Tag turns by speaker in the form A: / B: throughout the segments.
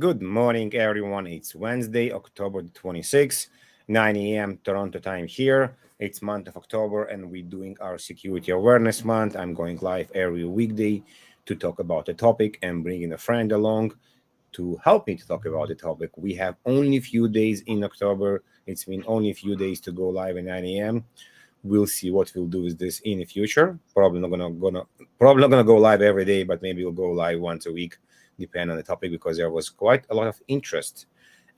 A: Good morning, everyone. It's Wednesday, October 26th, 9 a.m. Toronto time here. It's month of October, and we're doing our Security Awareness Month. I'm going live every weekday to talk about the topic and bringing a friend along to help me to talk about the topic. We have only a few days in October. It's been only a few days to go live at 9 a.m. We'll see what we'll do with this in the future. Probably not gonna go live every day, but maybe we'll go live once a week, depending on the topic, because there was quite a lot of interest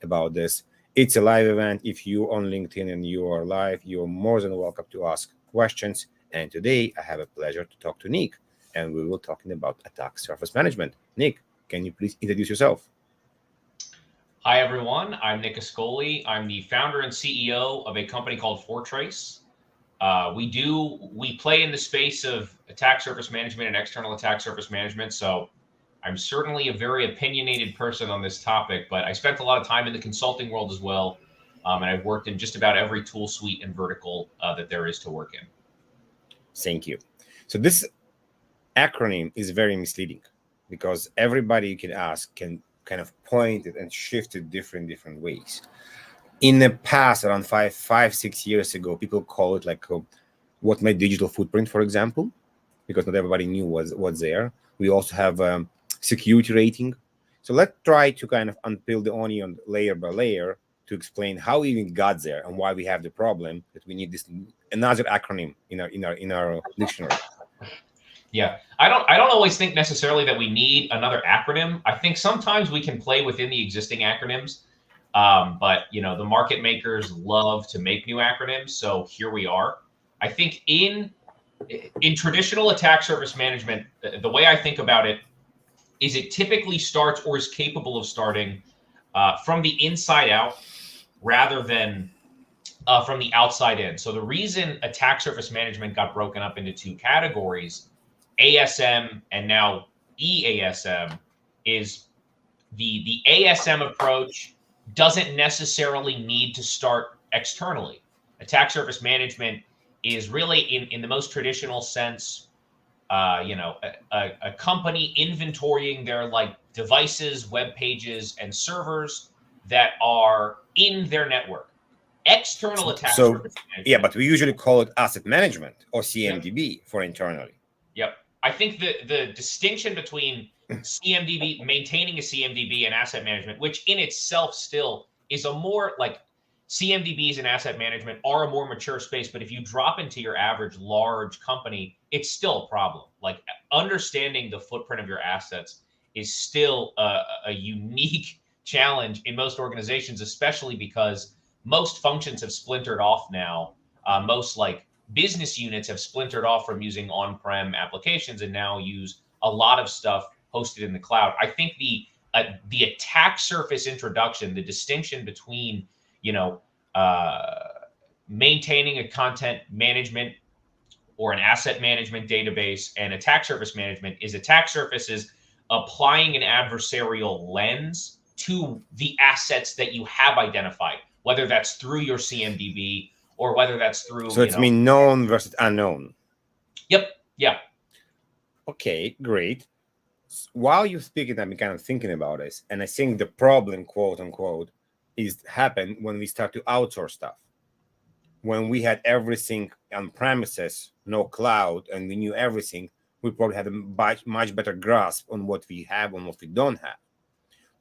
A: about this. It's a live event. If you're on LinkedIn and you are live, you're more than welcome to ask questions. And today I have a pleasure to talk to Nick, and we will talking about attack surface management. Nick, can you please introduce yourself?
B: Hi, everyone. I'm Nick Ascoli. I'm the founder and CEO of a company called Fortrace. We play in the space of attack surface management and external attack surface management. So I'm certainly a very opinionated person on this topic, but I spent a lot of time in the consulting world as well. And I've worked in just about every tool suite and vertical that there is to work in.
A: Thank you. So this acronym is very misleading because everybody you can ask can kind of point it and shift it different ways. In the past, around 6 years ago, people call it like what my digital footprint, for example, because not everybody knew what's there. We also have security rating. So let's try to kind of unpeel the onion layer by layer to explain how we even got there and why we have the problem that we need this another acronym in our dictionary.
B: Yeah, I don't always think necessarily that we need another acronym. I think sometimes we can play within the existing acronyms. But the market makers love to make new acronyms, so here we are. I think in traditional attack surface management, the way I think about it is it typically starts or is capable of starting from the inside out rather than from the outside in. So the reason attack surface management got broken up into two categories, ASM and now EASM, is the ASM approach doesn't necessarily need to start externally. Attack surface management is really, in the most traditional sense, a company inventorying their devices, web pages, and servers that are in their network. External attack surface management.
A: Yeah, but we usually call it asset management or CMDB for internally.
B: Yep. I think the distinction between CMDB, maintaining a CMDB and asset management, which in itself still is a more CMDBs and asset management are a more mature space. But if you drop into your average large company, it's still a problem. Understanding the footprint of your assets is still a unique challenge in most organizations, especially because most functions have splintered off now. Most business units have splintered off from using on-prem applications and now use a lot of stuff hosted in the cloud. I think the attack surface introduction, the distinction between maintaining a content management or an asset management database and attack surface management is attack surfaces applying an adversarial lens to the assets that you have identified, whether that's through your CMDB or whether that's through.
A: So it's mean known versus unknown.
B: Yep. Yeah.
A: Okay, great. While you're speaking, I've been kind of thinking about this, and I think the problem, quote unquote, is happened when we start to outsource stuff. When we had everything on premises, no cloud, and we knew everything, we probably had a much better grasp on what we have and what we don't have.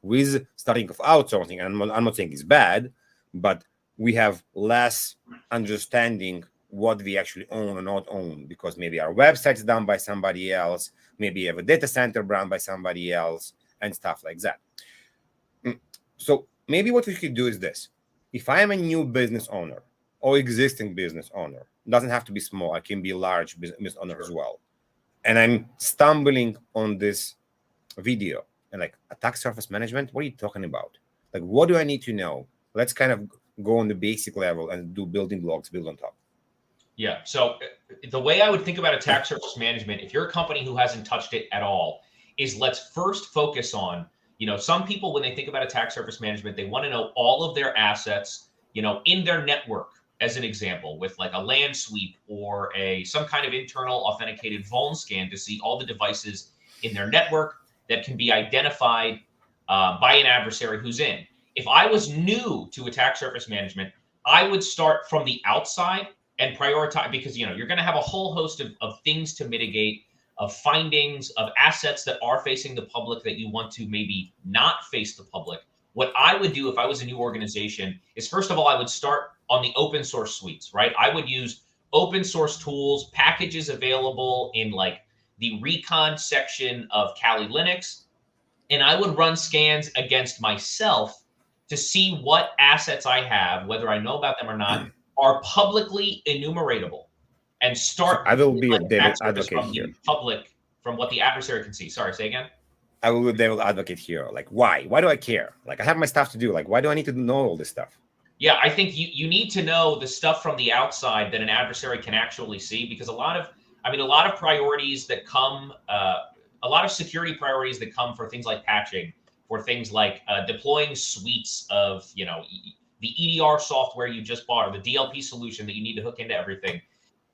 A: With starting of outsourcing, and I'm not saying it's bad, but we have less understanding what we actually own or not own, because maybe our website's done by somebody else, maybe you have a data center run by somebody else, and stuff like that. So maybe what we could do is this. If I am a new business owner or existing business owner, doesn't have to be small, I can be a large business owner as well, and I'm stumbling on this video and attack surface management, what are you talking about? What do I need to know? Let's kind of go on the basic level and do building blocks, build on top.
B: Yeah. So the way I would think about attack surface management, if you're a company who hasn't touched it at all, is let's first focus on, some people, when they think about attack surface management, they want to know all of their assets, in their network, as an example, with a LAN sweep or some kind of internal authenticated vuln scan to see all the devices in their network that can be identified by an adversary who's in. If I was new to attack surface management, I would start from the outside and prioritize, because you're going to have a whole host of things to mitigate, of findings, of assets that are facing the public that you want to maybe not face the public. What I would do if I was a new organization is, first of all, I would start on the open source suites, right? I would use open source tools, packages available in like the recon section of Kali Linux, and I would run scans against myself to see what assets I have, whether I know about them or not, are publicly enumeratable, and
A: So
B: start
A: I will be a
B: like
A: devil
B: attack surface
A: advocate
B: from
A: here.
B: the public, from what the adversary can see. Sorry, say again.
A: I will be a devil advocate here. Like, why? Why do I care? Like, I have my stuff to do. Like, why do I need to know all this stuff?
B: Yeah, I think you need to know the stuff from the outside that an adversary can actually see, because a lot of priorities that come, a lot of security priorities that come for things like patching, for things like deploying suites of, the EDR software you just bought, or the DLP solution that you need to hook into everything.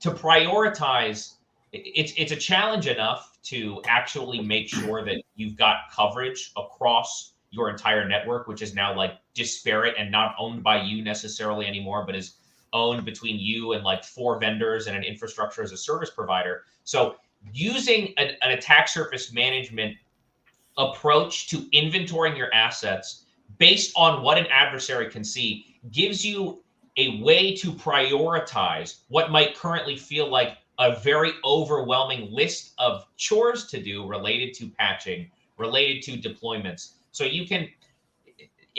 B: To prioritize, it's a challenge enough to actually make sure that you've got coverage across your entire network, which is now like disparate and not owned by you necessarily anymore, but is owned between you and like 4 vendors and an infrastructure as a service provider. So using an attack surface management approach to inventorying your assets based on what an adversary can see gives you a way to prioritize what might currently feel like a very overwhelming list of chores to do related to patching, related to deployments. So it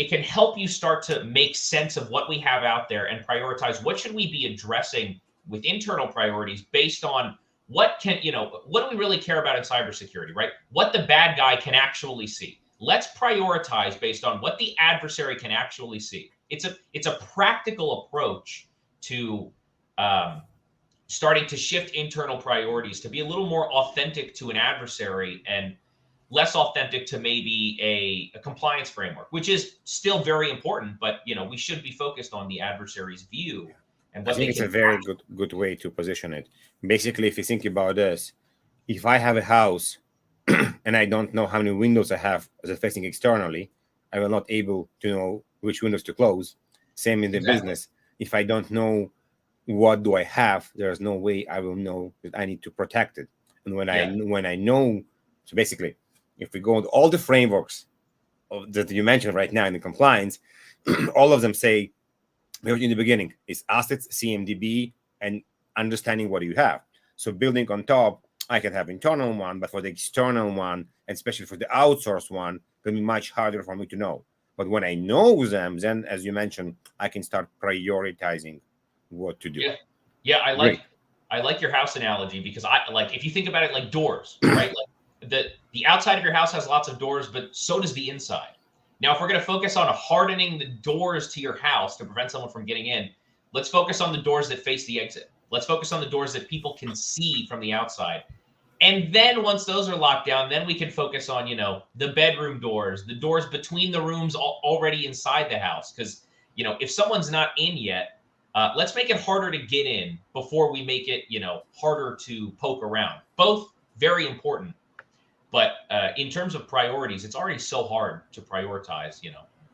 B: can help you start to make sense of what we have out there and prioritize what should we be addressing with internal priorities based on what do we really care about in cybersecurity, right? What the bad guy can actually see. Let's prioritize based on what the adversary can actually see. It's a practical approach to starting to shift internal priorities to be a little more authentic to an adversary and less authentic to maybe a compliance framework, which is still very important, but we should be focused on the adversary's view. And
A: I think it's a very good way to position it. Basically, if you think about this, if I have a house and I don't know how many windows I have as facing externally, I will not able to know which windows to close. Same in the business. If I don't know what do I have, there's no way I will know that I need to protect it. And when I know, so basically, if we go into all the frameworks that you mentioned right now in the compliance, all of them say in the beginning is assets, CMDB, and understanding what you have. So building on top, I can have internal one, but for the external one, and especially for the outsourced one, it can be much harder for me to know. But when I know them, then, as you mentioned, I can start prioritizing what to do.
B: Yeah, I like your house analogy, because I like, if you think about it like doors, right? Like the outside of your house has lots of doors, but so does the inside. Now, if we're going to focus on hardening the doors to your house to prevent someone from getting in, let's focus on the doors that face the exit. Let's focus on the doors that people can see from the outside. And then once those are locked down, then we can focus on, the bedroom doors, the doors between the rooms already inside the house. Because, if someone's not in yet, let's make it harder to get in before we make it, harder to poke around. Both very important. But in terms of priorities, it's already so hard to prioritize.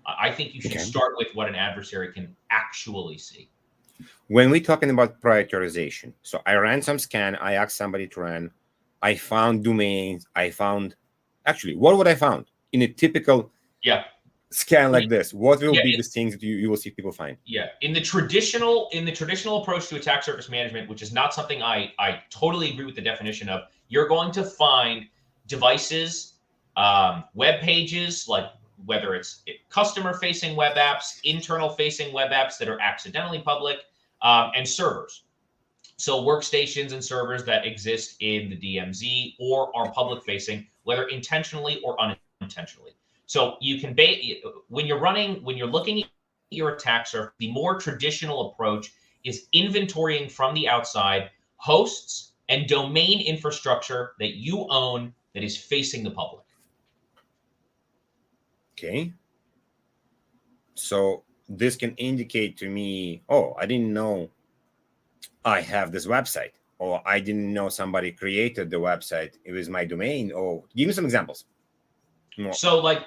B: I think you should start with what an adversary can actually see.
A: When we're talking about prioritization, so I ran some scan, I asked somebody to run, I found domains, actually, what would I found in a typical scan like this? What will be the things that you will see people find?
B: Yeah, in the traditional approach to attack surface management, which is not something I totally agree with the definition of, you're going to find devices, web pages, like whether it's customer-facing web apps, internal-facing web apps that are accidentally public, and servers. So workstations and servers that exist in the DMZ or are public-facing, whether intentionally or unintentionally. So you can when you're looking at your attack surface, the more traditional approach is inventorying from the outside hosts and domain infrastructure that you own that is facing the public.
A: Okay. So this can indicate to me, oh, I didn't know I have this website, or I didn't know somebody created the website. It was my domain. Or give me some examples.
B: So like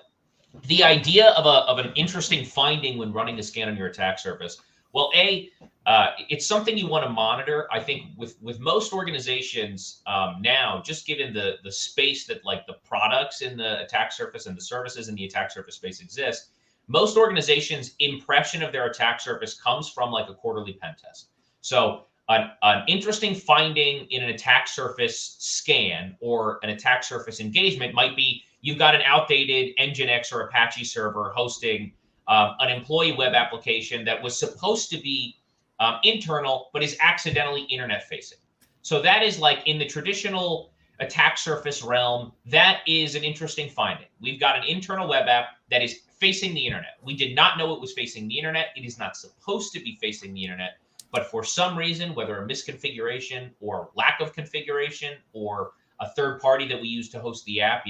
B: the idea of an interesting finding when running a scan on your attack surface. Well, it's something you want to monitor. I think with most organizations now, just given the space that like the products in the attack surface and the services in the attack surface space exist, most organizations' impression of their attack surface comes from like a quarterly pen test. So an interesting finding in an attack surface scan or an attack surface engagement might be you've got an outdated Nginx or Apache server hosting an employee web application that was supposed to be internal, but is accidentally internet facing. So that is like in the traditional attack surface realm, that is an interesting finding. We've got an internal web app that is facing the internet. We did not know it was facing the internet. It is not supposed to be facing the internet. But for some reason, whether a misconfiguration or lack of configuration or a third party that we use to host the app,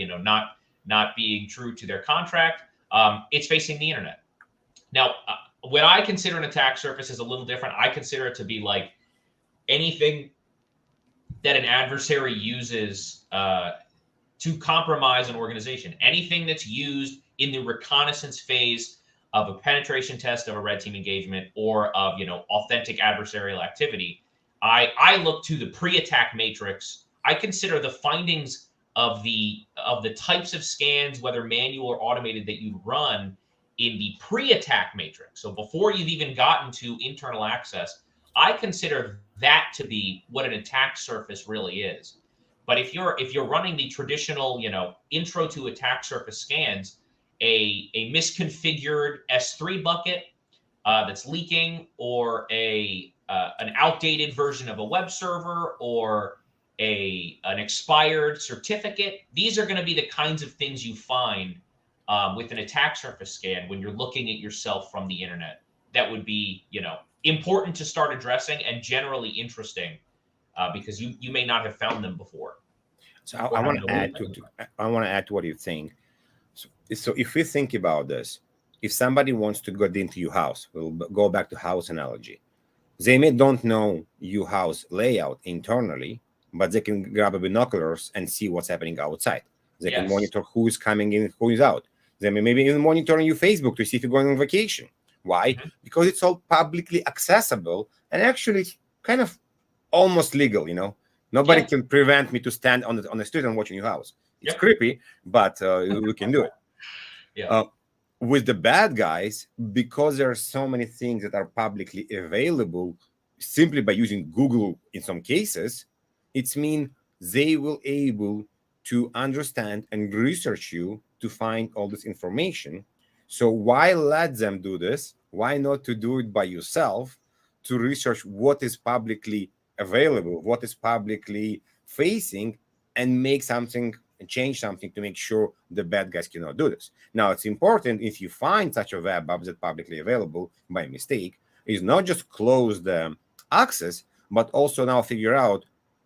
B: not being true to their contract, it's facing the internet. Now, what I consider an attack surface is a little different. I consider it to be like anything that an adversary uses to compromise an organization. Anything that's used in the reconnaissance phase of a penetration test of a red team engagement or of authentic adversarial activity. I look to the pre-attack matrix. I consider the findings of the types of scans, whether manual or automated, that you run in the pre-attack matrix. So before you've even gotten to internal access, I consider that to be what an attack surface really is. But if you're running the traditional, intro to attack surface scans, a misconfigured S3 bucket that's leaking, or an outdated version of a web server, or an expired certificate, these are going to be the kinds of things you find with an attack surface scan when you're looking at yourself from the internet. That would be important to start addressing and generally interesting because you may not have found them before.
A: So I want to add to what you think. So if we think about this, if somebody wants to get into your house, we'll go back to house analogy. They may don't know your house layout internally, but they can grab a binoculars and see what's happening outside. They can monitor who is coming in, who is out. They may maybe even monitor your Facebook to see if you're going on vacation. Why? Mm-hmm. Because it's all publicly accessible and actually kind of almost legal. Nobody can prevent me to stand on the street and watching your house. It's creepy, but we can do it. With the bad guys, because there are so many things that are publicly available simply by using Google in some cases, it's mean they will able to understand and research you to find all this information. So why let them do this? Why not to do it by yourself, to research what is publicly available, what is publicly facing, and make something and change something to make sure the bad guys cannot do this. Now, it's important if you find such a web app that's publicly available by mistake, is not just close the access, but also now figure out,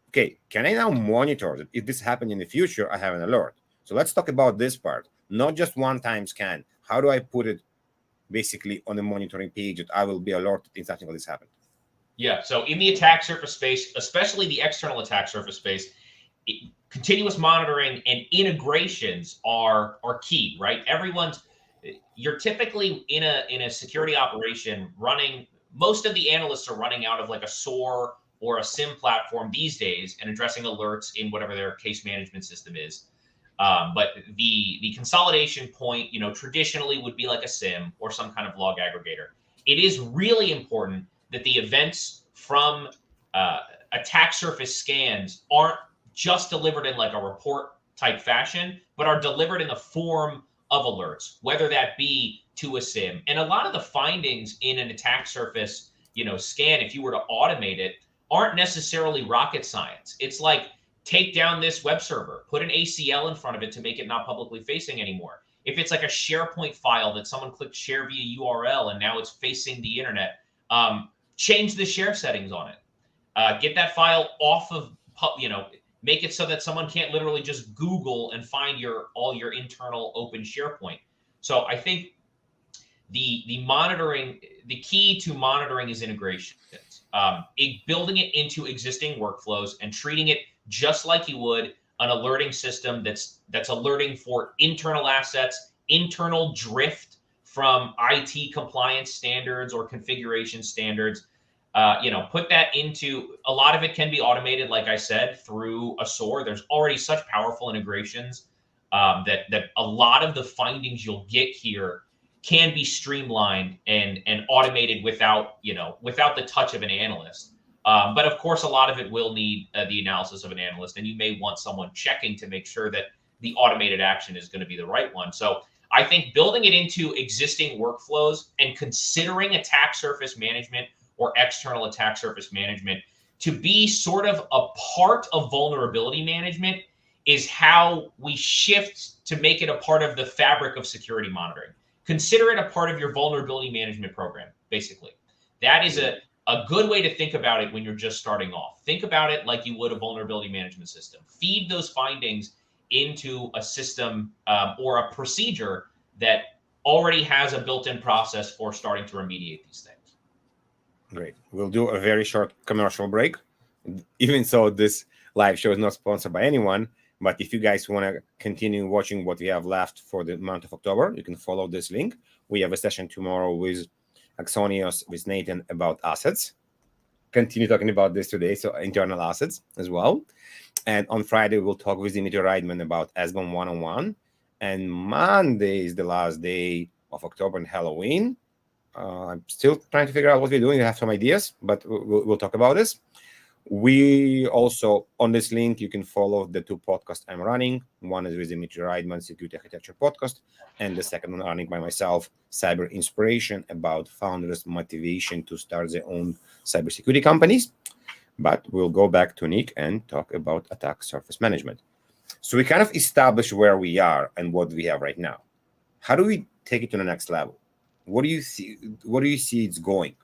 A: okay, can I now monitor that if this happened in the future, I have an alert. So let's talk about this part, not just one-time scan. How do I put it basically on a monitoring page that I will be alerted if something like this happened?
B: Yeah, so in the attack surface space, especially the external attack surface space, continuous monitoring and integrations are key, right? You're typically in a security operation running, most of the analysts are running out of like a SOAR or a SIM platform these days and addressing alerts in whatever their case management system is. But the consolidation point, traditionally would be like a SIM or some kind of log aggregator. It is really important that the events from attack surface scans aren't just delivered in like a report type fashion, but are delivered in the form of alerts, whether that be to a SIM. And a lot of the findings in an attack surface, scan, if you were to automate it, aren't necessarily rocket science. It's like, take down this web server, put an ACL in front of it to make it not publicly facing anymore. If it's like a SharePoint file that someone clicked share via URL and now it's facing the internet, change the share settings on it. Get that file off of, make it so that someone can't literally just Google and find all your internal open SharePoint. So I think the monitoring, the key to monitoring is integrations. Building it into existing workflows and treating it just like you would an alerting system that's alerting for internal assets internal drift from IT compliance standards or configuration standards. Put that into, a lot of it can be automated, like I said, through a SOAR. There's already such powerful integrations that a lot of the findings you'll get here can be streamlined and automated without the touch of an analyst. But of course, a lot of it will need the analysis of an analyst, and you may want someone checking to make sure that the automated action is going to be the right one. So I think building it into existing workflows and considering attack surface management or external attack surface management to be sort of a part of vulnerability management is how we shift to make it a part of the fabric of security monitoring. Consider it a part of your vulnerability management program, basically. That is a good way to think about it when you're just starting off. Think about it like you would a vulnerability management system. Feed those findings into a system or a procedure that already has a built-in process for starting to remediate these things.
A: Great. We'll do a very short commercial break. Even so, this live show is not sponsored by anyone, but if you guys want to continue watching what we have left for the month of October, you can follow this link. We have a session tomorrow with Axonios, with Nathan, about assets. Continue talking about this today, so internal assets as well. And on Friday, we'll talk with Dimitri Reitman about SBOM 101. And Monday is the last day of October and Halloween. I'm still trying to figure out what we're doing. I have some ideas, but we'll talk about this. We also, on this link, you can follow the two podcasts I'm running. One is with Dimitri Reitman, Security Architecture Podcast, and the second one running by myself, Cyber Inspiration, about founders' motivation to start their own cybersecurity companies. But we'll go back to Nick and talk about attack surface management. So we kind of established where we are and what we have right now. How do we take it to the next level? What do you see? What do you see it's going?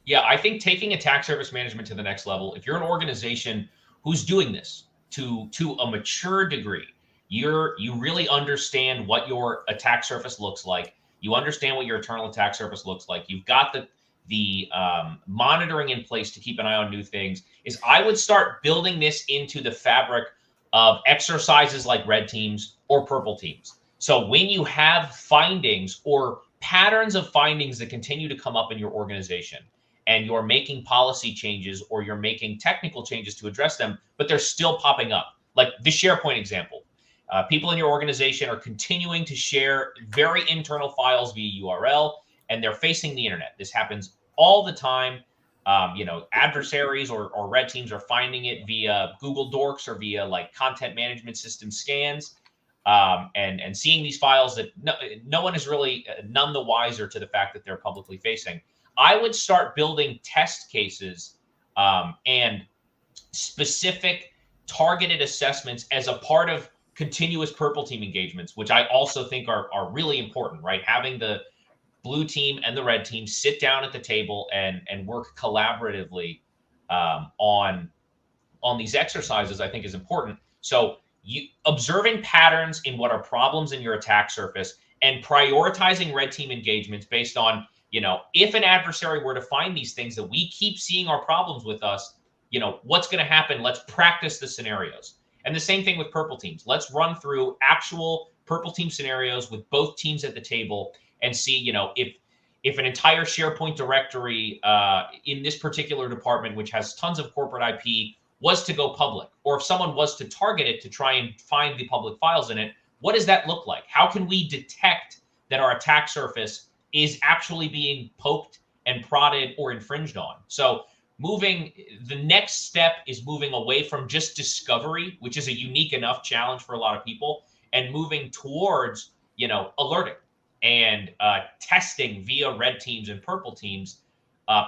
B: Yeah, I think taking attack surface management to the next level, if you're an organization who's doing this to a mature degree, you really understand what your attack surface looks like. You understand what your internal attack surface looks like. You've got the monitoring in place to keep an eye on new things. Is I would start building this into the fabric of exercises like red teams or purple teams. So when you have findings or patterns of findings that continue to come up in your organization, and you're making policy changes or you're making technical changes to address them, but they're still popping up. Like the SharePoint example. People in your organization are continuing to share very internal files via URL, and they're facing the internet. This happens all the time. Adversaries or red teams are finding it via Google Docs or via like content management system scans, and seeing these files that no one is really none the wiser to the fact that they're publicly facing. I would start building test cases and specific targeted assessments as a part of continuous purple team engagements, which I also think are really important, right? Having the blue team and the red team sit down at the table and work collaboratively on these exercises, I think is important. So observing patterns in what are problems in your attack surface and prioritizing red team engagements based on, if an adversary were to find these things that we keep seeing are problems with us, what's going to happen? Let's practice the scenarios. And the same thing with purple teams. Let's run through actual purple team scenarios with both teams at the table and see, if an entire SharePoint directory in this particular department, which has tons of corporate IP, was to go public, or if someone was to target it to try and find the public files in it, what does that look like? How can we detect that our attack surface is actually being poked and prodded or infringed on? So the next step is moving away from just discovery, which is a unique enough challenge for a lot of people, and moving towards, alerting and testing via red teams and purple teams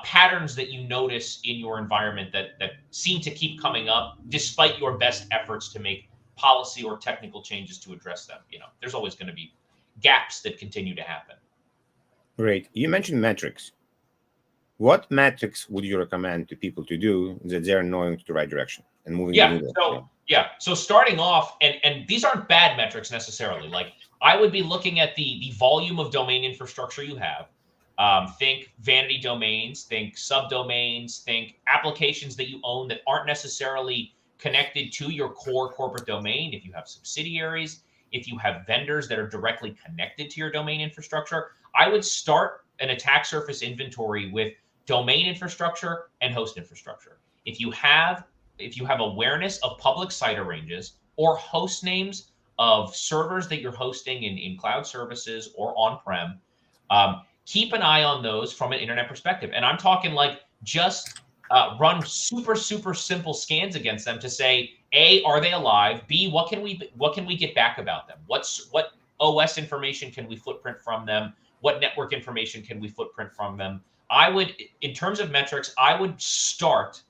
B: patterns that you notice in your environment that seem to keep coming up despite your best efforts to make policy or technical changes to address them. There's always going to be gaps that continue to happen.
A: Great. You mentioned metrics. What metrics would you recommend to people to do that they're knowing the right direction and moving the needle?
B: So starting off, and these aren't bad metrics necessarily. Like I would be looking at the volume of domain infrastructure you have. Think vanity domains, think subdomains, think applications that you own that aren't necessarily connected to your core corporate domain. If you have subsidiaries, if you have vendors that are directly connected to your domain infrastructure, I would start an attack surface inventory with domain infrastructure and host infrastructure. If you have awareness of public site arranges or host names of servers that you're hosting in cloud services or on-prem, keep an eye on those from an internet perspective. And I'm talking like just run super simple scans against them to say, A, are they alive? B, what can we get back about them? What OS information can we footprint from them? What network information can we footprint from them? I would, in terms of metrics, I would start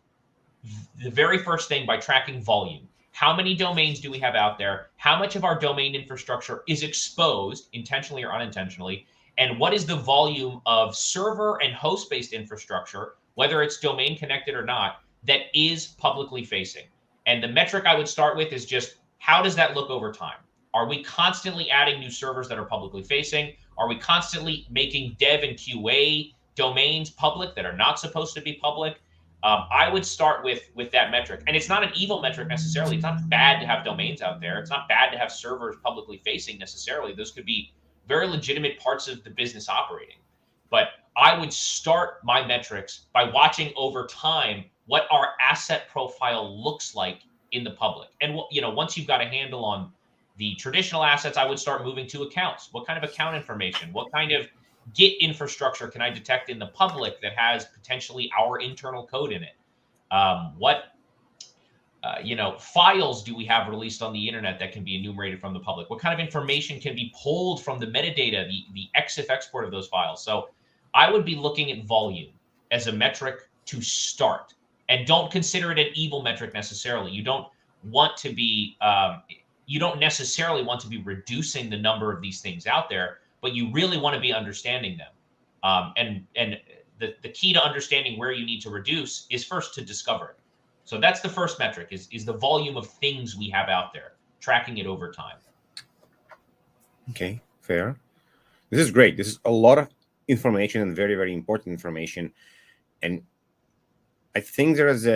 B: the very first thing by tracking volume. How many domains do we have out there? How much of our domain infrastructure is exposed, intentionally or unintentionally? And what is the volume of server and host-based infrastructure, whether it's domain connected or not, that is publicly facing? And the metric I would start with is just, how does that look over time? Are we constantly adding new servers that are publicly facing? Are we constantly making dev and QA domains public that are not supposed to be public? I would start with that metric. And it's not an evil metric necessarily. It's not bad to have domains out there. It's not bad to have servers publicly facing necessarily. Those could be very legitimate parts of the business operating. But I would start my metrics by watching over time what our asset profile looks like in the public. And once you've got a handle on the traditional assets, I would start moving to accounts. What kind of account information? What kind of Git infrastructure can I detect in the public that has potentially our internal code in it? What files do we have released on the internet that can be enumerated from the public? What kind of information can be pulled from the metadata, the EXIF export of those files? So I would be looking at volume as a metric to start, and don't consider it an evil metric necessarily. You don't necessarily want to be reducing the number of these things out there, but you really want to be understanding them. And the key to understanding where you need to reduce is first to discover it. So that's the first metric is the volume of things we have out there, tracking it over time.
A: Okay, fair. This is great. This is a lot of information and very, very important information. And I think there is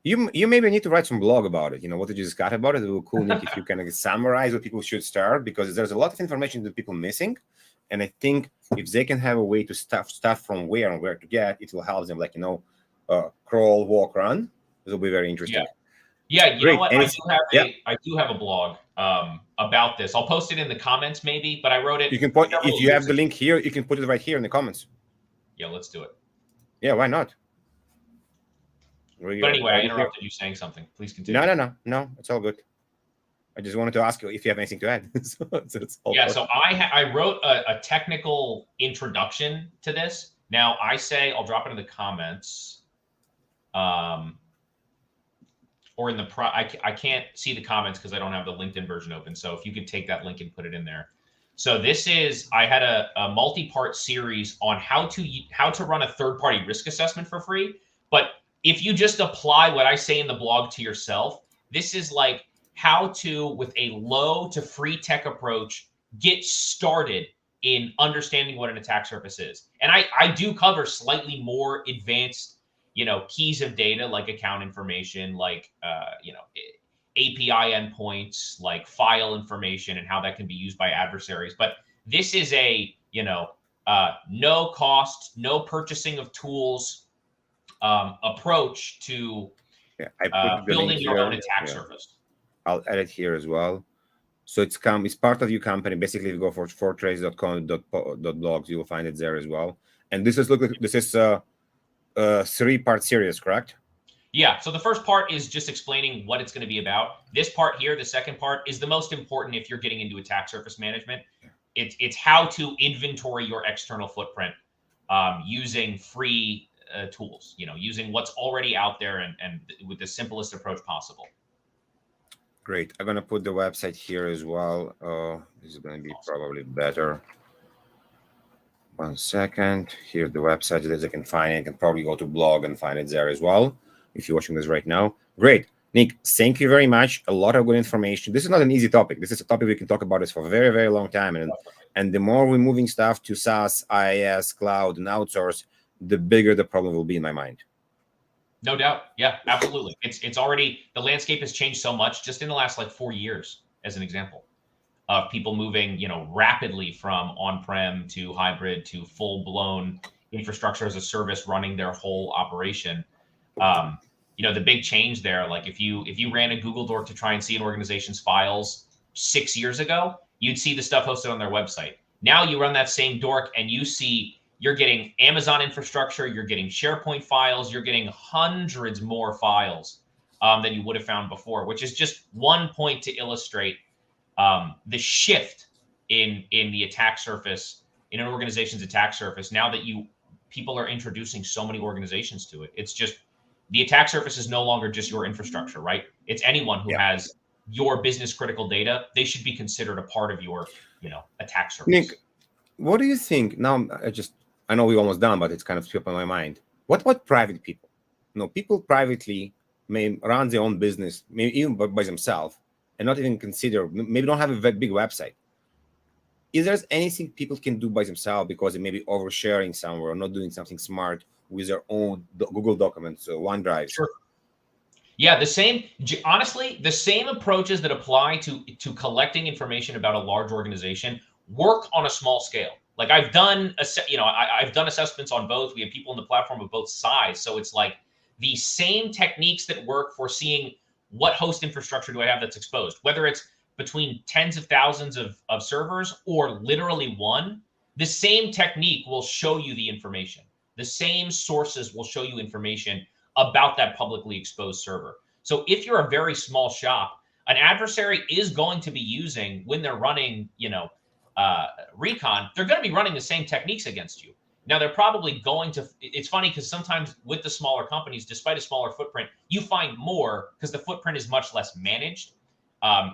A: you maybe need to write some blog about it. What did you just got about it? It would be cool, Nick, if you can summarize what people should start, because there's a lot of information that people missing. And I think if they can have a way to start from where and where to get, it will help them, crawl, walk, run. This will be very interesting.
B: Yeah. You know what? I do have a blog about this. I'll post it in the comments maybe, but I wrote it.
A: You can put, if you have the link here, you can put it right here in the comments.
B: Yeah, let's do it.
A: Yeah, why not?
B: But anyway, I interrupted you saying something. Please continue.
A: No, it's all good. I just wanted to ask you if you have anything to add.
B: So I wrote a technical introduction to this. Now I'll drop it in the comments, or in the I can't see the comments because I don't have the LinkedIn version open. So if you could take that link and put it in there. So I had a multi-part series on how to run a third-party risk assessment for free. But if you just apply what I say in the blog to yourself, this is like how to, with a low to free tech approach, get started in understanding what an attack surface is. And I do cover slightly more advanced, keys of data, like account information, like, API endpoints, like file information and how that can be used by adversaries. But this is a, no cost, no purchasing of tools approach to building your own attack surface.
A: I'll add it here as well. So it's part of your company. Basically, if you go for fortrace.com.blogs, you will find it there as well. And this is a 3-part series, correct?
B: Yeah. So the first part is just explaining what it's going to be about. This part here, the second part, is the most important if you're getting into attack surface management. It's how to inventory your external footprint using free tools, using what's already out there and with the simplest approach possible.
A: Great. I'm going to put the website here as well. This is going to be probably better. 1 second. Here's the website that they can find it. You can probably go to blog and find it there as well, if you're watching this right now. Great. Nick, thank you very much. A lot of good information. This is not an easy topic. This is a topic we can talk about this for a very, very long time. And the more we're moving stuff to SaaS, IaaS, cloud, and outsource, the bigger the problem will be in my mind.
B: No doubt. Yeah, absolutely. It's already, the landscape has changed so much just in the last 4 years, as an example. of people moving, rapidly from on-prem to hybrid to full-blown infrastructure as a service running their whole operation. The big change there, like if you ran a Google Dork to try and see an organization's files 6 years ago, you'd see the stuff hosted on their website. Now you run that same Dork and you're getting Amazon infrastructure, you're getting SharePoint files, you're getting hundreds more files than you would have found before, which is just one point to illustrate the shift in the attack surface, in an organization's attack surface. Now that people are introducing so many organizations to it, it's just the attack surface is no longer just your infrastructure, right? It's anyone who has your business critical data. They should be considered a part of your, attack surface.
A: Nick, what do you think? Now, I know we're almost done, but it's kind of slipped on my mind. What about private people? People privately may run their own business, maybe even by themselves, and not even consider, maybe don't have a big website. Is there anything people can do by themselves because they may be oversharing somewhere or not doing something smart with their own Google Documents, OneDrive?
B: Sure. Yeah, honestly, the same approaches that apply to collecting information about a large organization work on a small scale. Like I've done assessments on both. We have people on the platform of both sides. So it's like the same techniques that work for seeing what host infrastructure do I have that's exposed, whether it's between tens of thousands of servers or literally one, the same technique will show you the information. The same sources will show you information about that publicly exposed server. So if you're a very small shop, an adversary is going to be using, when they're running, recon, they're going to be running the same techniques against you. Now, they're probably going to, it's funny because sometimes with the smaller companies, despite a smaller footprint, you find more because the footprint is much less managed.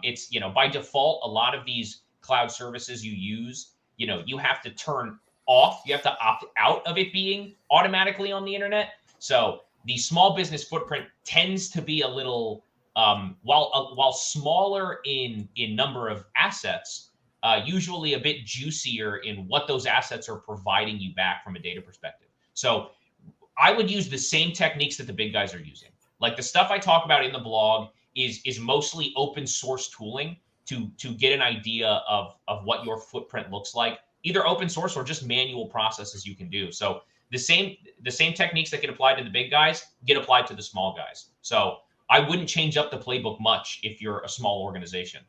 B: It's, by default, a lot of these cloud services you use, you have to turn off, you have to opt out of it being automatically on the internet. So the small business footprint tends to be a little, while smaller in number of assets, usually a bit juicier in what those assets are providing you back from a data perspective. So I would use the same techniques that the big guys are using. Like the stuff I talk about in the blog is mostly open source tooling to get an idea of what your footprint looks like, either open source or just manual processes you can do. So the same techniques that get applied to the big guys get applied to the small guys. So I wouldn't change up the playbook much if you're a small organization.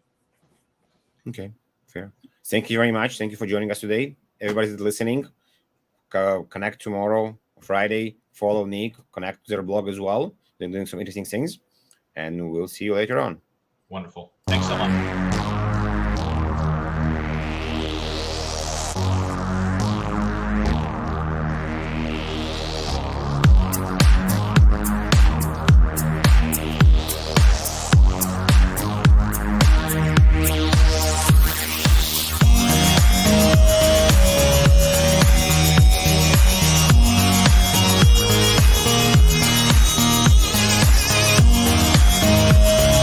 A: Okay, fair. Thank you very much. Thank you for joining us today. Everybody's listening. Connect tomorrow, Friday. Follow Nick. Connect to their blog as well. They're doing some interesting things. And we'll see you later on.
B: Wonderful. Thanks so much.